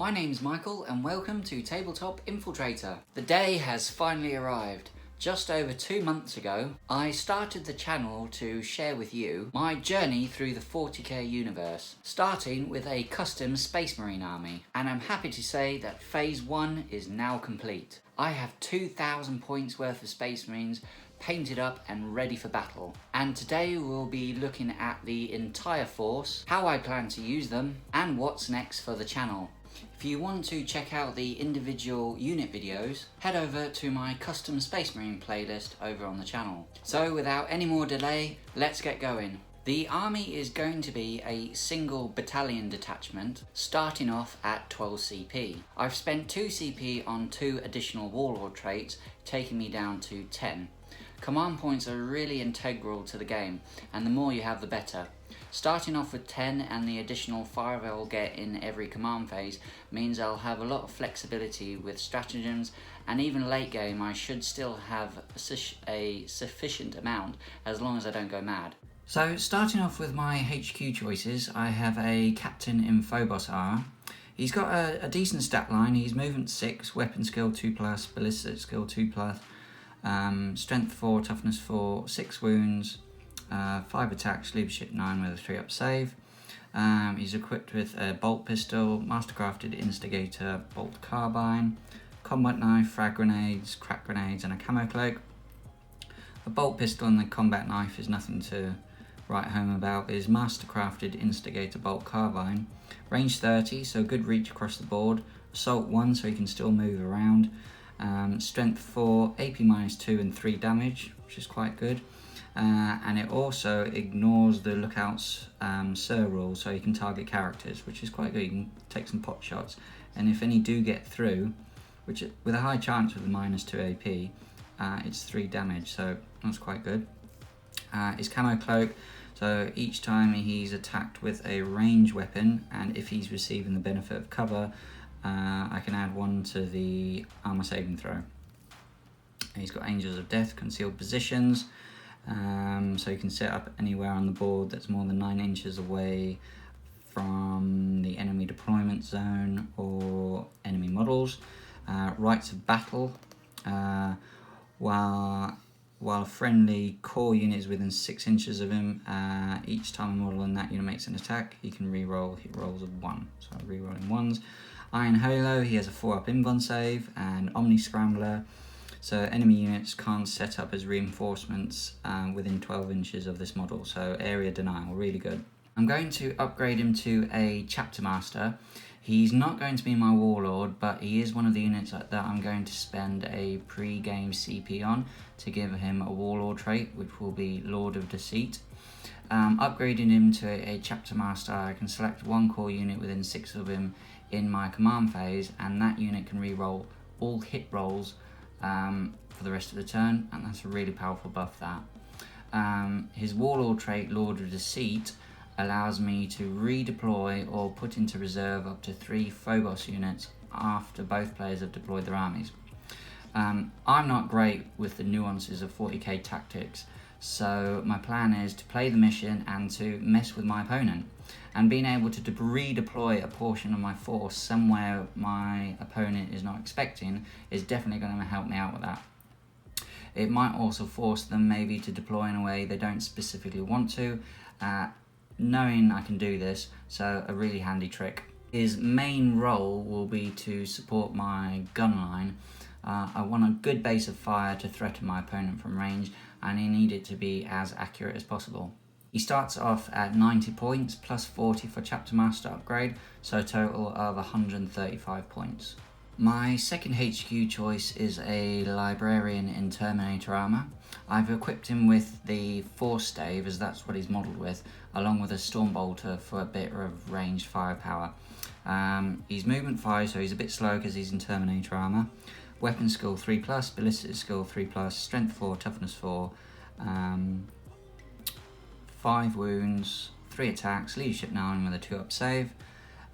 My name's Michael and welcome to Tabletop-Infiltrator. The day has finally arrived. Just over 2 months ago, I started the channel to share with you my journey through the 40k universe, starting with a custom Space Marine army, and I'm happy to say that Phase 1 is now complete. I have 2,000 points worth of Space Marines painted up and ready for battle. And today we'll be looking at the entire force, how I plan to use them, and what's next for the channel. If you want to check out the individual unit videos, head over to my custom Space Marine playlist over on the channel. So without any more delay, let's get going. The army is going to be a single battalion detachment, starting off at 12 CP. I've spent 2 CP on 2 additional warlord traits, taking me down to 10. Command points are really integral to the game, and the more you have the better. Starting off with 10 and the additional 5 I'll get in every command phase means I'll have a lot of flexibility with stratagems, and even late game I should still have a sufficient amount as long as I don't go mad. So starting off with my HQ choices, I have a captain in Phobos R. He's got a decent stat line. He's movement 6, weapon skill 2+, ballistic skill 2+, strength 4, toughness 4, 6 wounds, 5 attacks, leadership 9 with a 3-up save. He's equipped with a bolt pistol, mastercrafted instigator, bolt carbine, combat knife, frag grenades, crack grenades, and a camo cloak. A bolt pistol and the combat knife is nothing to write home about. Is mastercrafted instigator bolt carbine, range 30, so good reach across the board. Assault 1, so he can still move around. Strength 4, AP -2 and 3 damage, which is quite good. And it also ignores the lookout's Sir rule, so you can target characters, which is quite good. You can take some pot shots, and if any do get through, which with a high chance with the -2 AP, it's 3 damage, so that's quite good. His camo cloak, so each time he's attacked with a range weapon, and if he's receiving the benefit of cover, I can add 1 to the armor saving throw. He's got Angels of Death, concealed positions, so you can set up anywhere on the board that's more than 9 inches away from the enemy deployment zone or enemy models. Rights of battle, while a friendly core unit is within 6 inches of him, each time a model in that unit makes an attack, he can re-roll hit rolls of 1, so re-rolling 1s. Iron Halo, he has a 4-up invuln save, and Omni Scrambler, so enemy units can't set up as reinforcements within 12 inches of this model, so area denial, really good. I'm going to upgrade him to a Chapter Master. He's not going to be my Warlord, but he is one of the units that I'm going to spend a pre-game CP on to give him a Warlord trait, which will be Lord of Deceit. Upgrading him to a Chapter Master, I can select 1 core unit within 6 of him in my command phase, and that unit can re-roll all hit rolls for the rest of the turn, and that's a really powerful buff, that. His Warlord trait, Lord of Deceit, allows me to redeploy or put into reserve up to 3 Phobos units after both players have deployed their armies. I'm not great with the nuances of 40k tactics, so my plan is to play the mission and to mess with my opponent. And being able to redeploy a portion of my force somewhere my opponent is not expecting is definitely going to help me out with that. It might also force them maybe to deploy in a way they don't specifically want to, knowing I can do this, so a really handy trick. His main role will be to support my gun line. I want a good base of fire to threaten my opponent from range, and I need it to be as accurate as possible. He starts off at 90 points, plus 40 for Chapter Master upgrade, so a total of 135 points. My second HQ choice is a Librarian in Terminator armor. I've equipped him with the Force Stave, as that's what he's modelled with, along with a Stormbolter for a bit of ranged firepower. He's movement 5, so he's a bit slow because he's in Terminator armor. Weapon skill 3+, ballistic skill 3+, strength 4, toughness 4, 5 wounds, 3 attacks, leadership 9 with a 2-up save.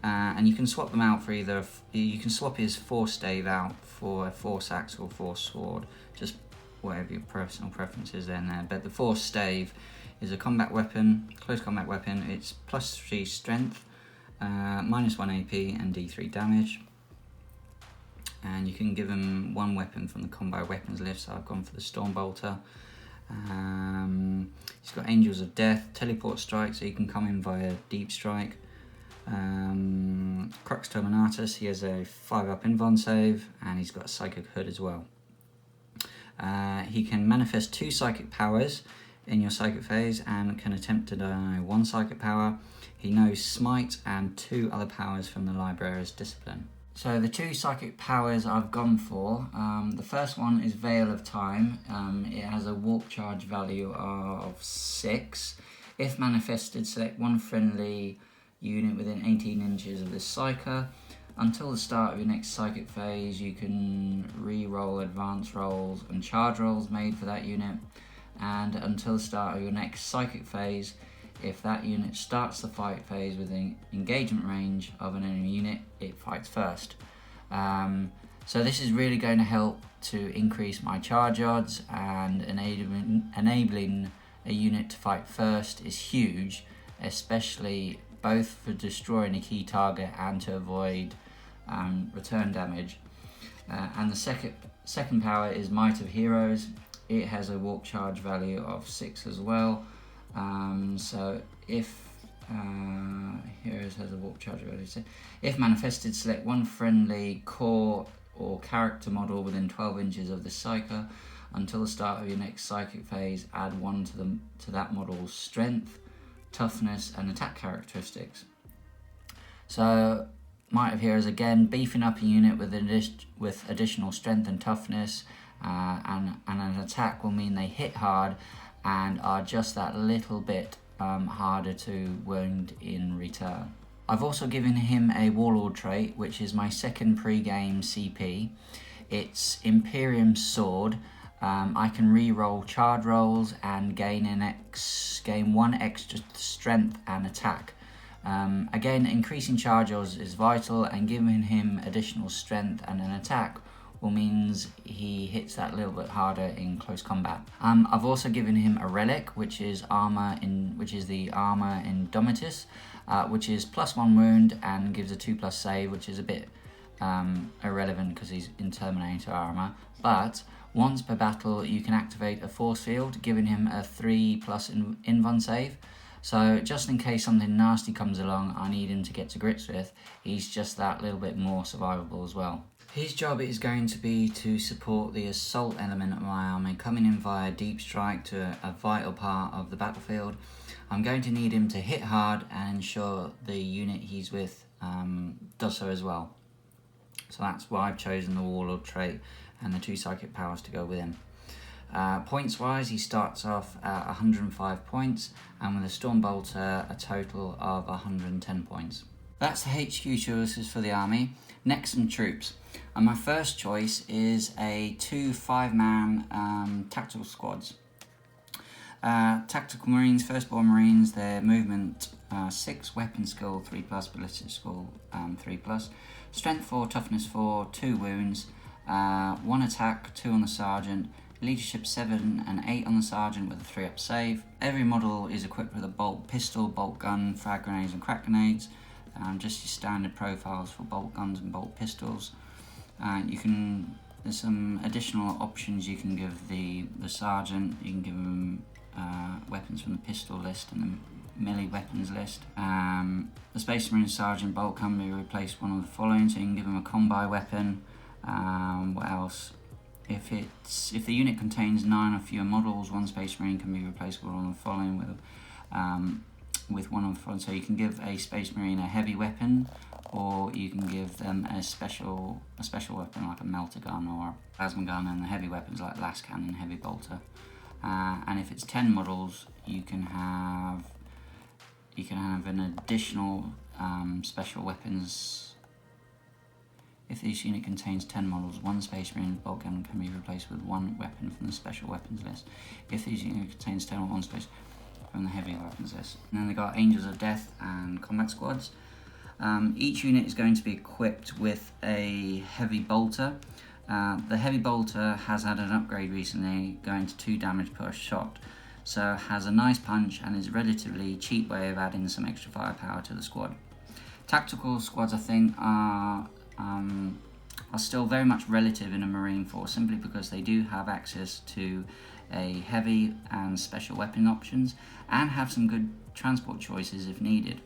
And you can swap them out for either, you can swap his Force Stave out for a Force Axe or Force Sword, just whatever your personal preference is in there. But the Force Stave is a combat weapon, close combat weapon. It's +3 strength, -1 AP and D3 damage. And you can give him one weapon from the combo weapons list, so I've gone for the Storm Bolter. He's got Angels of Death, Teleport Strike, so you can come in via Deep Strike. Crux Terminatus, he has a 5-up invuln save, and he's got a Psychic Hood as well. He can manifest 2 psychic powers in your psychic phase and can attempt to deny 1 psychic power. He knows Smite and 2 other powers from the Librarian's Discipline. So the 2 psychic powers I've gone for, the first one is Veil of Time. It has a warp charge value of 6. If manifested, select one friendly unit within 18 inches of this Psyker. Until the start of your next psychic phase, you can re-roll advance rolls and charge rolls made for that unit. And until the start of your next psychic phase, if that unit starts the fight phase within engagement range of an enemy unit, it fights first. So this is really going to help to increase my charge odds, and enabling a unit to fight first is huge, especially both for destroying a key target and to avoid return damage. And the second power is Might of Heroes. It has a warp charge value of 6 as well. So if Heroes has a warp charge value, if manifested, select one friendly core or character model within 12 inches of the Psyker. Until the start of your next psychic phase, add 1 to that model's strength, toughness and attack characteristics. So Might of Heroes, again, beefing up a unit with additional strength and toughness, and an attack will mean they hit hard and are just that little bit harder to wound in return. I've also given him a Warlord trait, which is my second pre-game CP. It's Imperium Sword. I can re-roll charge rolls and gain 1 extra strength and attack. Again, increasing charge rolls is vital, and giving him additional strength and an attack means he hits that little bit harder in close combat. I've also given him a relic, which is the armor Indomitus, which is +1 wound and gives a 2+ save, which is a bit irrelevant because he's in Terminator armor. But once per battle, you can activate a force field, giving him a 3+ invuln save. So just in case something nasty comes along I need him to get to grips with, he's just that little bit more survivable as well. His job is going to be to support the assault element of my army, coming in via Deep Strike to a vital part of the battlefield. I'm going to need him to hit hard and ensure the unit he's with does so as well. So that's why I've chosen the Warlord trait and the 2 psychic powers to go with him. Points wise, he starts off at 105 points, and with a Storm Bolter a total of 110 points. That's the HQ choices for the army. Next, some troops. And my first choice is a 2 5-man tactical squads. Tactical Marines, Firstborn Marines, their movement 6, weapon skill 3+, ballistic skill 3+, strength 4, toughness 4, 2 wounds, 1 attack, 2 on the sergeant, leadership 7 and 8 on the sergeant with a 3-up save. Every model is equipped with a bolt pistol, bolt gun, frag grenades and crack grenades. Just your standard profiles for bolt guns and bolt pistols. There's some additional options you can give the sergeant. You can give him weapons from the pistol list and the melee weapons list. The Space Marine sergeant bolt can be replaced with one of the following, so you can give him a combi weapon. What else? If the unit contains 9 or fewer models, one Space Marine can be replaced with one of the following with one of the following. So you can give a Space Marine a heavy weapon, or you can give them a special weapon like a melter gun or a plasma gun, and the heavy weapons like las cannon, heavy bolter. And if it's 10 models, you can have an additional special weapons. If this unit contains 10 models, one Space Marine bolt gun can be replaced with one weapon from the special weapons list. If this unit contains 10 or one space from the heavy weapons list. And then they've got Angels of Death and combat squads. Each unit is going to be equipped with a heavy bolter. The heavy bolter has had an upgrade recently, going to 2 damage per shot, so has a nice punch and is a relatively cheap way of adding some extra firepower to the squad. Tactical squads, I think, are still very much relative in a Marine force, simply because they do have access to a heavy and special weapon options, and have some good transport choices if needed.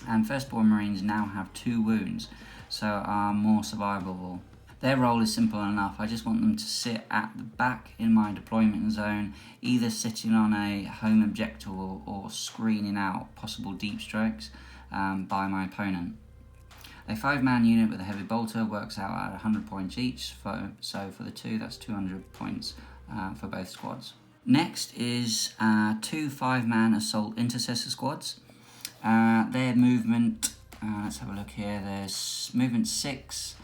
And Firstborn Marines now have 2 wounds, so are more survivable. Their role is simple enough. I just want them to sit at the back in my deployment zone, either sitting on a home objective or screening out possible deep strikes by my opponent. A 5-man unit with a heavy bolter works out at 100 points each, so for the 2 that's 200 points for both squads. Next is 2 5-man assault intercessor squads. Their movement, let's have a look here, there's movement 6,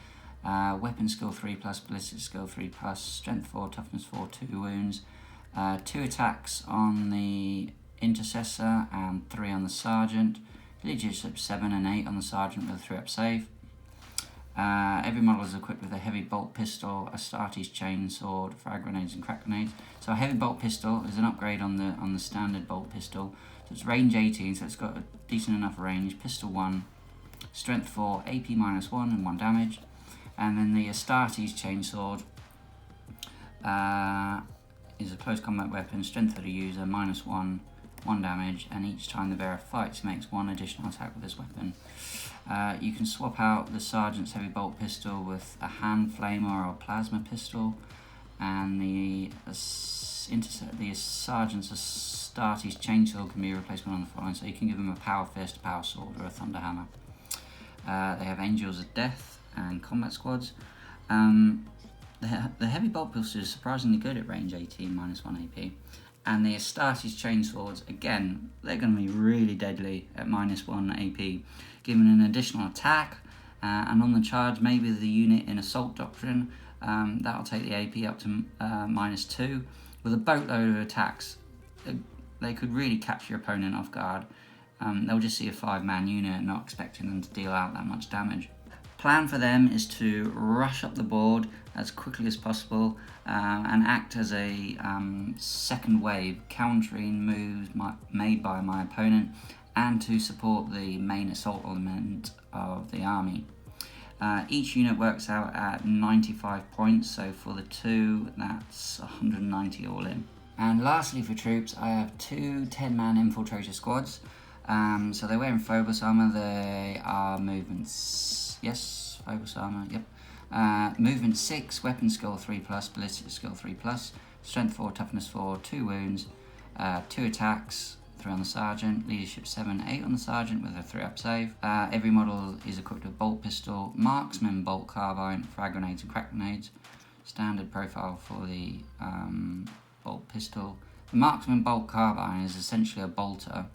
weapon skill 3+, ballistic skill 3+, strength 4, toughness 4, 2 wounds, 2 attacks on the intercessor and 3 on the sergeant, leadership 7 and 8 on the sergeant with a 3-up save. Every model is equipped with a heavy bolt pistol, Astartes chainsword, frag grenades and crack grenades. So a heavy bolt pistol is an upgrade on the standard bolt pistol. So it's range 18, so it's got a decent enough range. Pistol 1, strength 4, AP -1 and 1 damage. And then the Astartes chainsword is a close combat weapon, strength for the user, -1, 1 damage, and each time the bearer fights he makes 1 additional attack with this weapon. You can swap out the sergeant's heavy bolt pistol with a hand flamer or a plasma pistol, and the sergeant's Astartes chainsaw can be replaced with one of the following. So you can give them a power fist, a power sword, or a thunder hammer. They have Angels of Death and combat squads. The heavy bolt pistol is surprisingly good at range 18, -1 AP. And the Astartes chainswords, again, they're going to be really deadly at -1 AP, giving an additional attack. And on the charge, maybe the unit in Assault Doctrine, that'll take the AP up to -2. With a boatload of attacks, they could really catch your opponent off guard. They'll just see a 5-man unit, not expecting them to deal out that much damage. Plan for them is to rush up the board as quickly as possible and act as a second wave, countering moves made by my opponent, and to support the main assault element of the army. Each unit works out at 95 points, so for the 2 that's 190 all in. And lastly for troops, I have 2 10-man infiltrator squads. So they're wearing Phobos armor. They are movements, yes, Phobos armor, yep. Movement 6, weapon skill 3+, ballistic skill 3+, strength 4, toughness 4, 2 wounds, 2 attacks, 3 on the sergeant, leadership 7, 8 on the sergeant with a 3-up save. Every model is equipped with bolt pistol, marksman, bolt carbine, frag grenades and crack grenades. Standard profile for the bolt pistol. The marksman bolt carbine is essentially a bolter,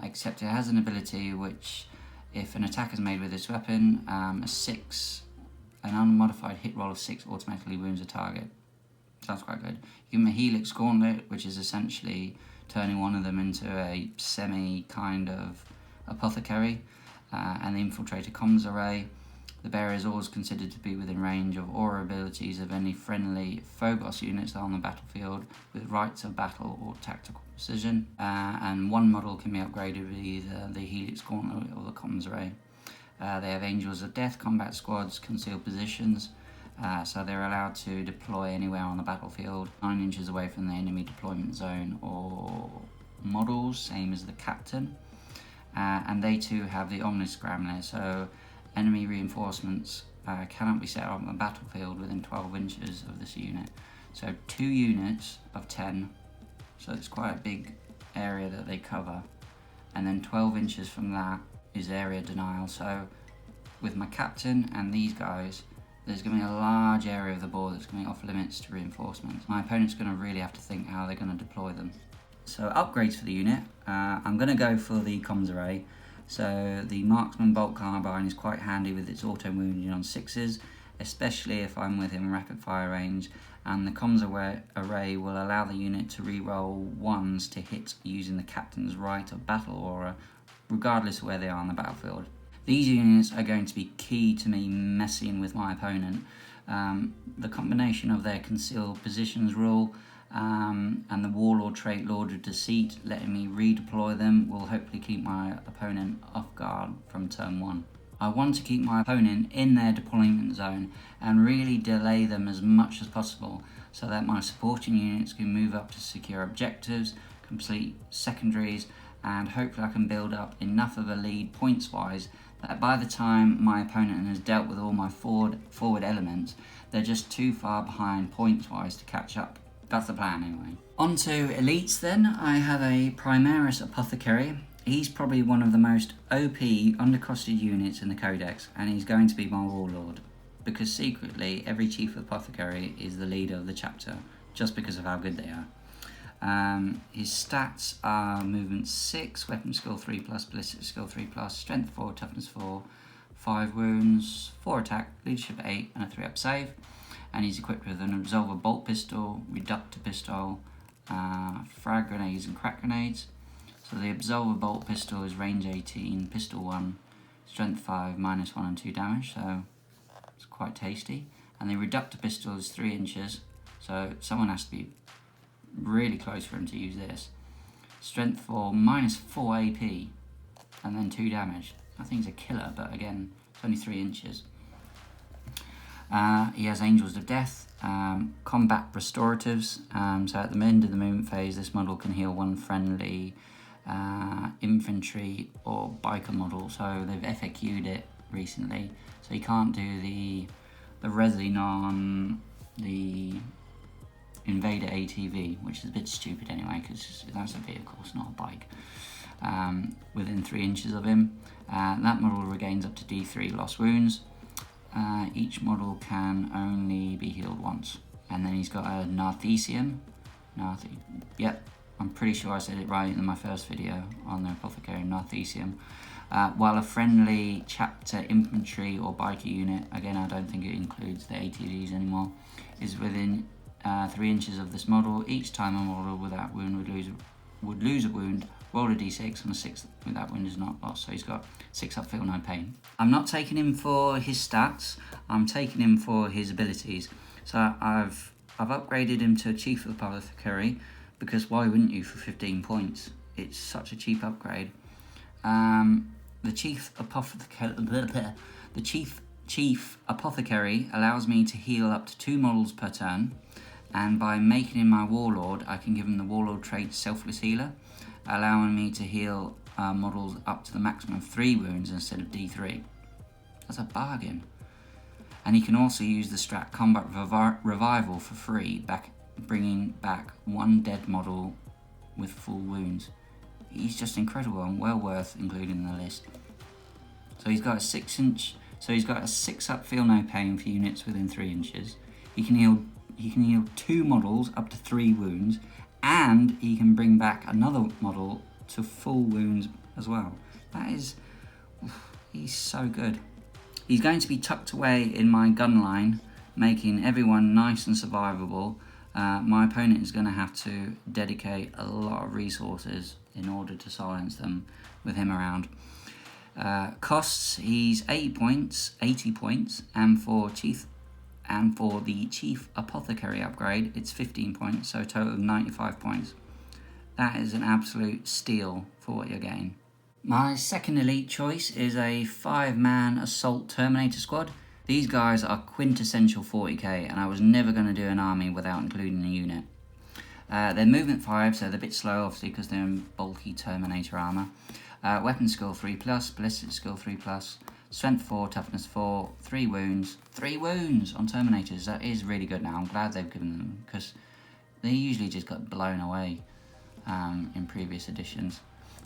except it has an ability which, if an attack is made with this weapon, an unmodified hit roll of 6 automatically wounds a target. Sounds quite good. You give them a Helix Gauntlet, which is essentially turning one of them into a semi kind of apothecary, and the infiltrator comms array. The bearer is always considered to be within range of aura abilities of any friendly Phobos units on the battlefield with rights of battle or tactical precision, and one model can be upgraded with either the Helix Gauntlet or the comms array. They have Angels of Death combat squads, concealed positions, so they're allowed to deploy anywhere on the battlefield, 9 inches away from the enemy deployment zone or models, same as the captain. And they too have the Omnis Scrambler, so enemy reinforcements cannot be set up on the battlefield within 12 inches of this unit. So 2 units of 10, so it's quite a big area that they cover, and then 12 inches from that is area denial. So with my captain and these guys, there's going to be a large area of the board that's going to be off limits to reinforcements. My opponent's going to really have to think how they're going to deploy them. So upgrades for the unit, I'm going to go for the comms array. So the marksman bolt carbine is quite handy with its auto wounding on 6s, especially if I'm within rapid fire range, and the comms array will allow the unit to re-roll 1s to hit using the captain's right of battle aura, regardless of where they are on the battlefield. These units are going to be key to me messing with my opponent. The combination of their concealed positions rule and the warlord Warlord trait, Lord of Deceit, letting me redeploy them will hopefully keep my opponent off guard from turn 1. I want to keep my opponent in their deployment zone and really delay them as much as possible so that my supporting units can move up to secure objectives, complete secondaries, and hopefully I can build up enough of a lead points wise that by the time my opponent has dealt with all my forward elements, they're just too far behind points wise to catch up. That's the plan anyway. On to elites then. I have a Primaris Apothecary. He's probably one of the most OP undercosted units in the Codex, and he's going to be my Warlord, because secretly every Chief Apothecary is the leader of the chapter, just because of how good they are. His stats are movement 6, weapon skill 3+, ballistic skill 3+, strength 4, toughness 4, 5 wounds, 4 attack, leadership 8, and a 3-up save. And he's equipped with an Absolver bolt pistol, reductor pistol, frag grenades and crack grenades. So the Absolver bolt pistol is range 18, pistol 1, strength 5, -1 and 2 damage, so it's quite tasty. And the reductor pistol is 3 inches, so someone has to be really close for him to use this. Strength 4, -4 AP, and then 2 damage. I think it's a killer, but again, it's only 3 inches. He has Angels of Death, combat restoratives, so at the end of the movement phase this model can heal 1 friendly infantry or biker model, so they've FAQ'd it recently, so you can't do the resin on the Invader ATV, which is a bit stupid anyway, because that's a vehicle, it's not a bike. Within 3 inches of him, that model regains up to D3 lost wounds. Each model can only be healed once. And then he's got a Narthesium. Yep, I'm pretty sure I said it right in my first video on the Apothecary, Narthesium. While a friendly chapter infantry or biker unit, again I don't think it includes the ATVs anymore, is within 3 inches of this model, each time a model with that wound would lose a wound, roll a d6, and a 6 with that wound is not lost. So he's got 6 up, feel no pain. I'm not taking him for his stats, I'm taking him for his abilities. So I've upgraded him to Chief Apothecary, because why wouldn't you for 15 points? It's such a cheap upgrade. The Chief Apothecary allows me to heal up to 2 models per turn, and by making him my Warlord, I can give him the Warlord trait Selfless Healer, allowing me to heal models up to the maximum of 3 wounds instead of D3. That's a bargain. And he can also use the strat Combat Revival for free, bringing back 1 dead model with full wounds. He's just incredible and well worth including in the list. So he's got a 6 up feel no pain for units within 3 inches. He can heal 2 models up to 3 wounds, and he can bring back another model to full wounds as well. He's so good. He's going to be tucked away in my gun line, making everyone nice and survivable. My opponent is going to have to dedicate a lot of resources in order to silence them with him around. Costs, he's 80 points, and for the Chief Apothecary upgrade, it's 15 points, so a total of 95 points. That is an absolute steal for what you're getting. My second elite choice is a 5-man Assault Terminator Squad. These guys are quintessential 40k, and I was never going to do an army without including a unit. They're movement 5, so they're a bit slow, obviously, because they're in bulky Terminator armour. Weapon skill 3+, ballistic skill 3+, strength 4, toughness 4, 3 wounds. 3 wounds on Terminators, that is really good now. I'm glad they've given them, because they usually just got blown away in previous editions.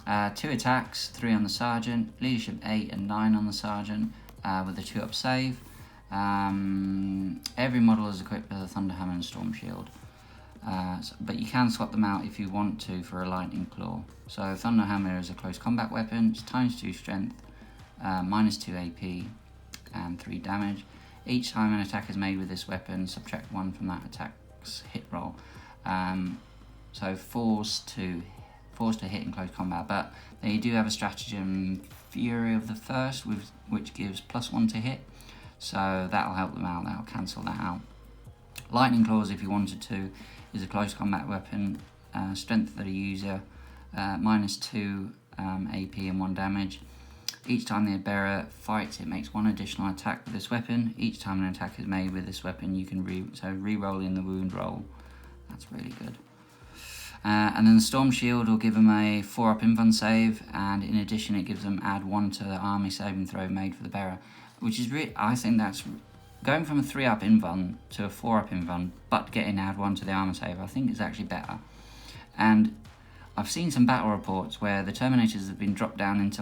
2 attacks, 3 on the Sergeant, leadership 8 and 9 on the Sergeant, with a 2-up save. Every model is equipped with a Thunderhammer and Storm Shield. But you can swap them out if you want to for a Lightning Claw. So Thunderhammer is a close combat weapon, it's ×2 strength, -2 AP and 3 damage. Each time an attack is made with this weapon, subtract 1 from that attack's hit roll. So forced to hit in close combat, but they do have a stratagem, Fury of the First, which gives +1 to hit, so that'll help them out, that'll cancel that out. Lightning Claws, if you wanted to, is a close combat weapon. strength for the user, -2 AP and 1 damage. Each time the bearer fights, it makes 1 additional attack with this weapon. Each time an attack is made with this weapon, you can re-roll in the wound roll. That's really good. And then the Storm Shield will give them a 4-up invuln save, and in addition it gives them add 1 to the army saving throw made for the bearer, which is I think that's going from a 3-up invuln to a 4-up invuln, but getting add 1 to the armor save. I think is actually better. And I've seen some battle reports where the Terminators have been dropped down into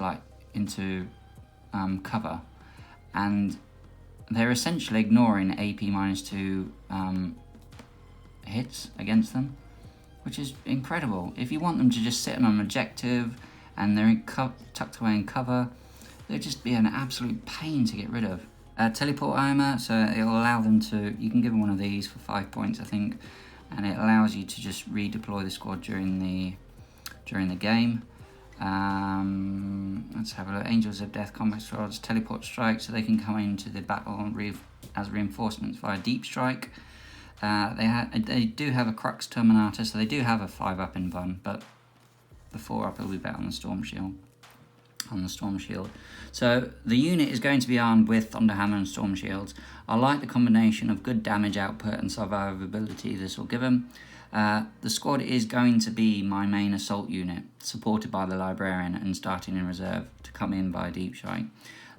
cover, and they're essentially ignoring AP -2 hits against them, which is incredible. If you want them to just sit on an objective and they're tucked away in cover, they'll just be an absolute pain to get rid of. Teleport armor, so it'll allow them to, you can give them one of these for 5 points I think, and it allows you to just redeploy the squad during the game. Let's have a look. Angels of Death combat squads, teleport strike, so they can come into the battle as reinforcements via deep strike. They do have a Crux Terminator, so they do have a 5-up invuln, but the 4-up will be better on the Storm Shield. So the unit is going to be armed with Thunderhammer and Storm Shields. I like the combination of good damage output and survivability this will give them. The squad is going to be my main assault unit, supported by the Librarian and starting in reserve to come in by deep strike.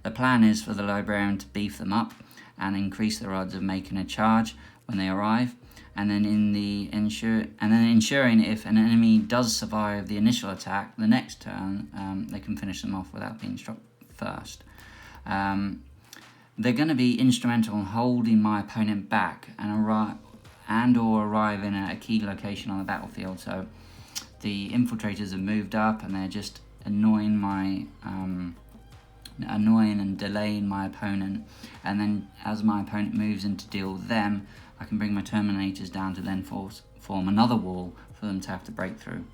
The plan is for the Librarian to beef them up and increase their odds of making a charge when they arrive, and then ensuring if an enemy does survive the initial attack, the next turn they can finish them off without being struck first. They're going to be instrumental in holding my opponent back and arriving at a key location on the battlefield. So the infiltrators have moved up and they're just annoying and delaying my opponent, and then as my opponent moves in to deal with them, I can bring my Terminators down to then form another wall for them to have to break through.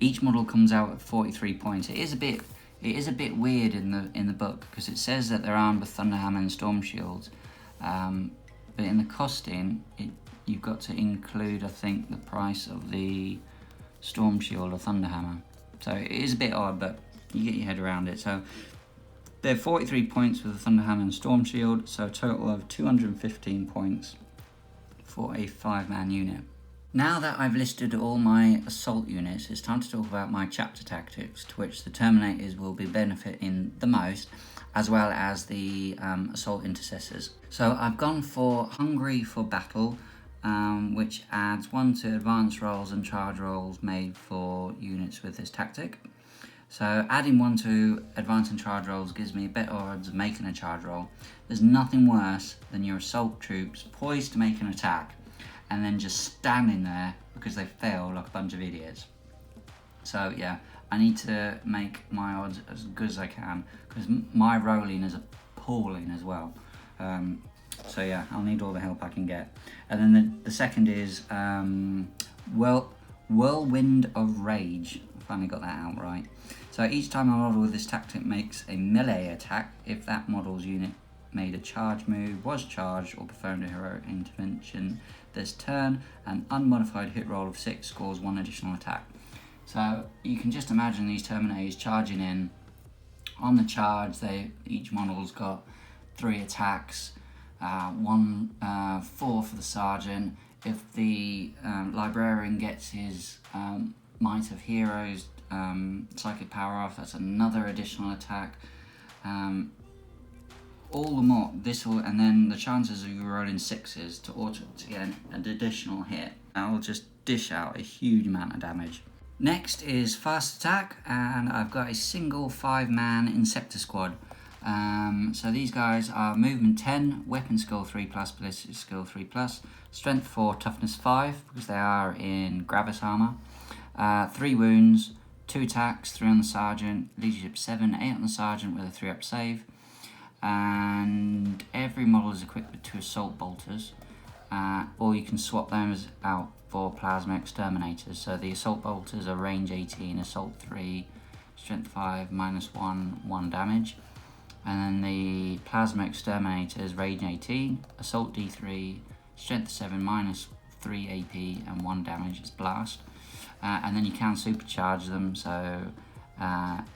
Each model comes out at 43 points. It is a bit weird in the book because it says that they're armed with Thunderhammer and Storm Shields, but in the costing, you've got to include, I think, the price of the Storm Shield or Thunderhammer. So it is a bit odd, but you get your head around it. So they're 43 points with the Thunderhammer and Storm Shield, so a total of 215 points for a 5-man unit. Now that I've listed all my assault units, it's time to talk about my chapter tactics, to which the Terminators will be benefiting the most, as well as the assault intercessors. So I've gone for Hungry for Battle, which adds 1 to advance rolls and charge rolls made for units with this tactic. So adding 1 to advance and charge rolls gives me better odds of making a charge roll. There's nothing worse than your assault troops poised to make an attack and then just standing there because they fail like a bunch of idiots. So yeah, I need to make my odds as good as I can because my rolling is appalling as well. So yeah, I'll need all the help I can get. And then the second is Whirlwind of Rage. I finally got that out right. So each time a model with this tactic makes a melee attack, if that model's unit made a charge move, was charged, or performed a heroic intervention this turn, an unmodified hit roll of 6 scores 1 additional attack. So you can just imagine these Terminators charging in. On the charge, each model's got 3 attacks, 4 for the Sergeant. If the Librarian gets his Might of Heroes psychic power off, that's another additional attack. All the more and then the chances of you rolling 6s to get an additional hit, that will just dish out a huge amount of damage. Next is Fast Attack, and I've got a single 5-man Inceptor squad. So these guys are movement 10, weapon skill 3+, ballistic skill 3+, strength 4, toughness 5 because they are in Gravis armor, 3 wounds, 2 attacks, 3 on the Sergeant, leadership 7, 8 on the Sergeant with a 3-up save, and every model is equipped with 2 assault bolters, or you can swap those out for plasma exterminators. So the assault bolters are range 18, assault 3, strength 5, -1 damage, and then the plasma exterminators range 18, assault D3, strength 7, -3 AP and 1 damage. It's blast. and then you can supercharge them, so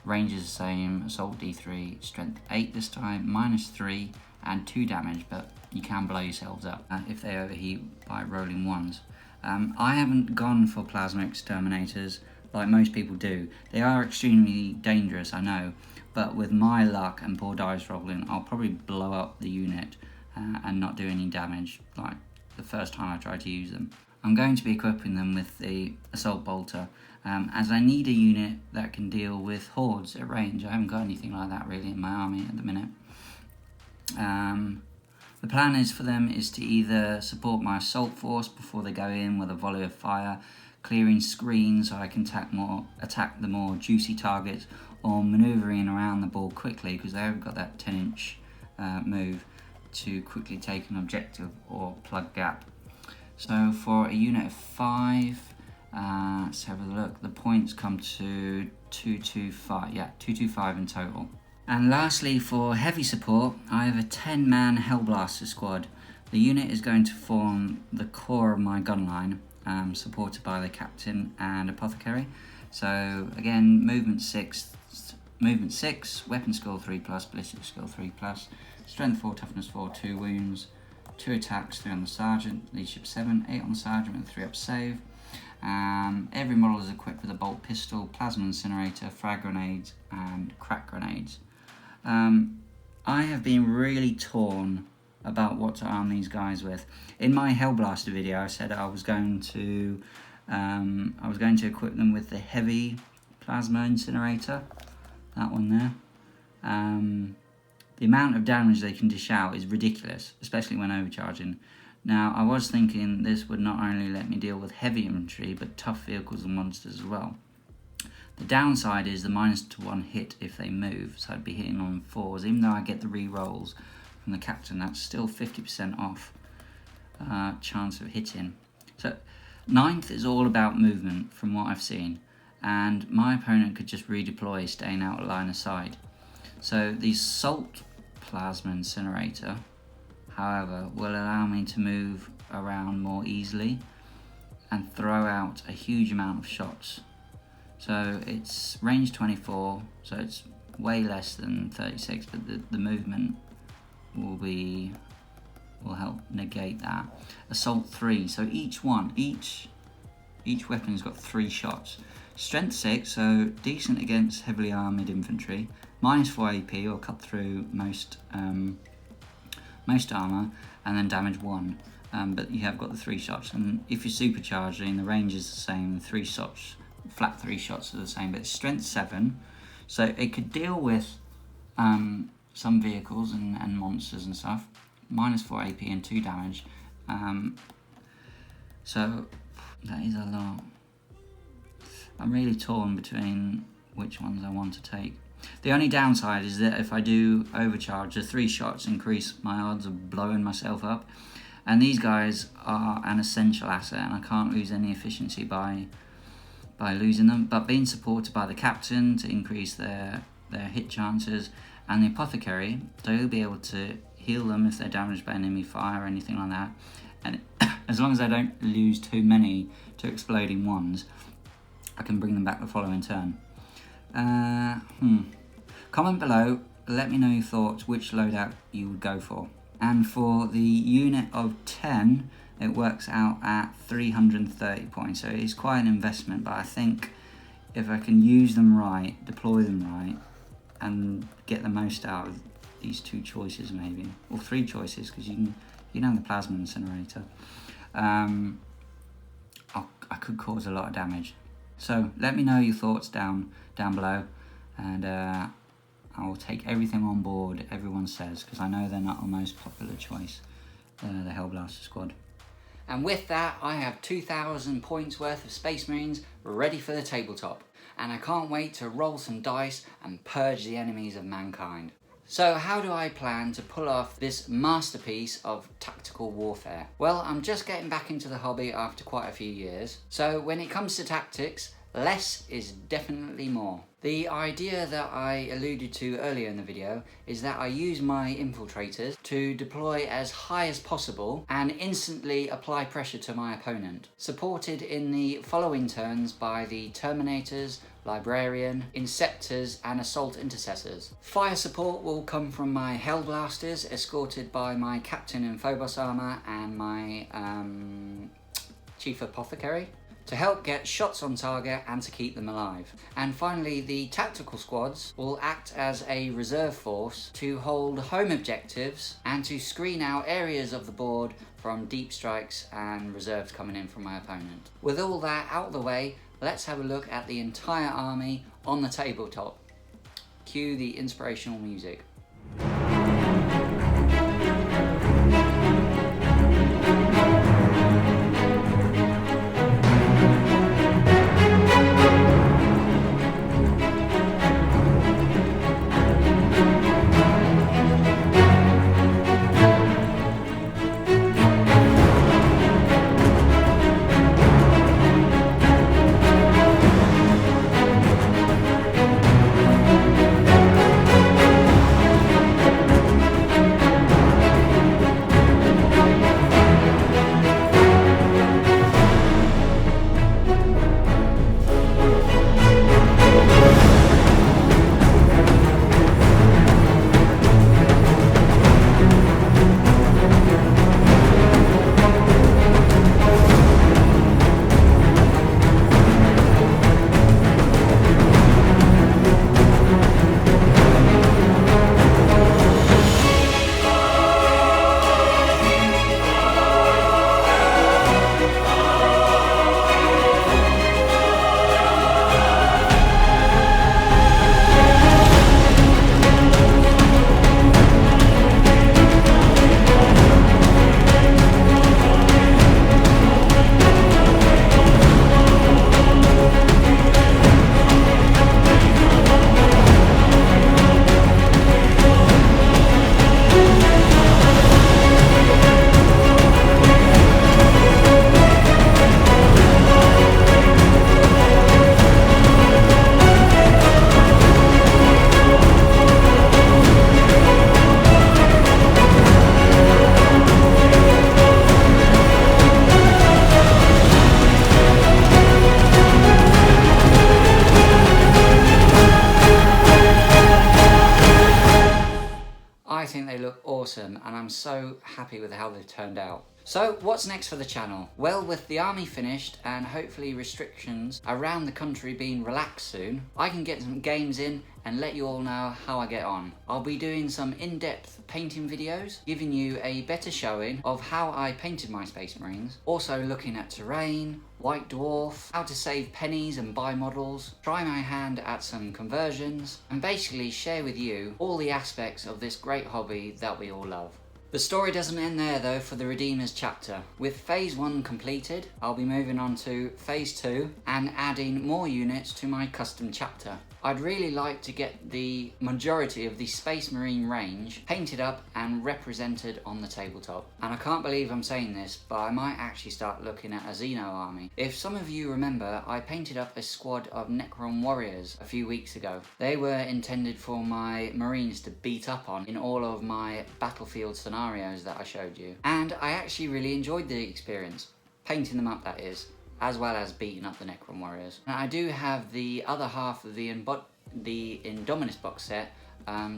range is the same, assault D3, strength 8 this time, -3 and 2 damage, but you can blow yourselves up if they overheat by rolling ones. I haven't gone for plasma exterminators like most people do. They are extremely dangerous, I know, but with my luck and poor dice rolling, I'll probably blow up the unit and not do any damage like the first time I try to use them. I'm going to be equipping them with the assault bolter, as I need a unit that can deal with hordes at range. I haven't got anything like that really in my army at the minute. The plan is for them is to either support my assault force before they go in with a volley of fire, clearing screens so I can attack the more juicy targets, or manoeuvring around the board quickly because they haven't got that 10-inch move to quickly take an objective or plug gap. So for a unit of 5, let's have a look. The points come to 225. Yeah, 225 in total. And lastly, for heavy support, I have a 10-man Hellblaster squad. The unit is going to form the core of my gun line, supported by the captain and apothecary. So again, movement 6, weapon skill 3+, ballistic skill 3+, strength 4, toughness 4, 2 wounds, 2 attacks, 3 on the sergeant, leadership 7, 8 on the sergeant with a 3-up save. Every model is equipped with a bolt pistol, plasma incinerator, frag grenades and crack grenades. I have been really torn about what to arm these guys with. In my Hellblaster video I said I was going to equip them with the heavy plasma incinerator, that one there. The amount of damage they can dish out is ridiculous, especially when overcharging. Now, I was thinking this would not only let me deal with heavy infantry, but tough vehicles and monsters as well. The downside is the -1 hit if they move, so I'd be hitting on 4s. Even though I get the re-rolls from the captain, that's still 50% off chance of hitting. So 9th is all about movement from what I've seen, and my opponent could just redeploy staying out of line of sight. So the assault plasma incinerator, however, will allow me to move around more easily and throw out a huge amount of shots. So it's range 24, so it's way less than 36, but the movement will help negate that. Assault 3, so each weapon's got 3 shots. Strength 6, so decent against heavily armoured infantry. -4 AP, or cut through most armour, and then damage 1. But you have got the 3 shots, and if you're supercharging, the range is the same. The 3 shots, flat 3 shots are the same, but it's strength 7, so it could deal with some vehicles and monsters and stuff. -4 AP and 2 damage. So that is a lot. I'm really torn between which ones I want to take. The only downside is that if I do overcharge, the 3 shots increase my odds of blowing myself up. And these guys are an essential asset, and I can't lose any efficiency by losing them. But being supported by the captain to increase their hit chances, and the apothecary, so he'll be able to heal them if they're damaged by enemy fire or anything like that. And as long as I don't lose too many to exploding ones, I can bring them back the following turn. Comment below, let me know your thoughts, which loadout you would go for. And for the unit of 10, it works out at 330 points, so it's quite an investment, but I think if I can use them right, deploy them right, and get the most out of these 2 choices maybe, or 3 choices, because you can have the plasma incinerator, I could cause a lot of damage. So let me know your thoughts down below, and I will take everything on board everyone says, because I know they're not the most popular choice, the Hellblaster squad. And with that, I have 2,000 points worth of Space Marines ready for the tabletop, and I can't wait to roll some dice and purge the enemies of mankind. So how do I plan to pull off this masterpiece of tactical warfare? Well, I'm just getting back into the hobby after quite a few years, so when it comes to tactics, less is definitely more. The idea that I alluded to earlier in the video is that I use my infiltrators to deploy as high as possible and instantly apply pressure to my opponent, supported in the following turns by the Terminators, Librarian, Inceptors and Assault Intercessors. Fire support will come from my Hellblasters, escorted by my Captain and Phobos armor and my Chief Apothecary, to help get shots on target and to keep them alive. And finally, the tactical squads will act as a reserve force to hold home objectives and to screen out areas of the board from deep strikes and reserves coming in from my opponent. With all that out of the way, let's have a look at the entire army on the tabletop. Cue the inspirational music. I think they look awesome and I'm so happy with how they've turned out. So what's next for the channel? Well, with the army finished and hopefully restrictions around the country being relaxed soon, I can get some games in and let you all know how I get on. I'll be doing some in-depth painting videos, giving you a better showing of how I painted my Space Marines, also looking at terrain, White Dwarf, how to save pennies and buy models, try my hand at some conversions, and basically share with you all the aspects of this great hobby that we all love. The story doesn't end there though for the Redeemers chapter. With phase 1 completed, I'll be moving on to phase 2 and adding more units to my custom chapter. I'd really like to get the majority of the Space Marine range painted up and represented on the tabletop. And I can't believe I'm saying this, but I might actually start looking at a Xeno army. If some of you remember, I painted up a squad of Necron warriors a few weeks ago. They were intended for my Marines to beat up on in all of my battlefield scenarios that I showed you. And I actually really enjoyed the experience. Painting them up, that is, as well as beating up the Necron warriors. And I do have the other half of the Indominus box set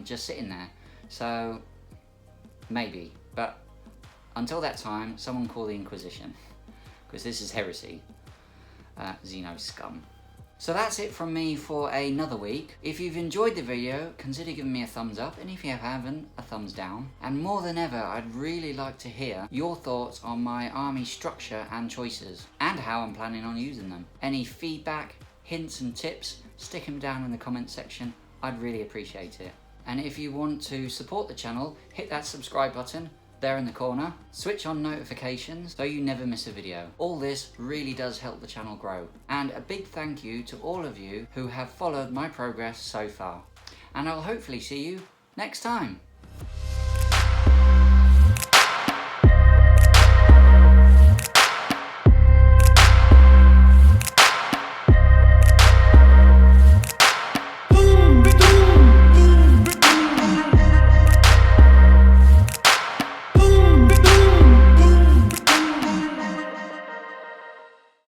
just sitting there, so maybe, but until that time, someone call the Inquisition, because this is heresy. Xeno scum. So that's it from me for another week. If you've enjoyed the video, consider giving me a thumbs up, and if you haven't, a thumbs down. And more than ever, I'd really like to hear your thoughts on my army structure and choices, and how I'm planning on using them. Any feedback, hints and tips, stick them down in the comment section. I'd really appreciate it. And if you want to support the channel, hit that subscribe button there in the corner. Switch on notifications so you never miss a video. All this really does help the channel grow. And a big thank you to all of you who have followed my progress so far. And I'll hopefully see you next time.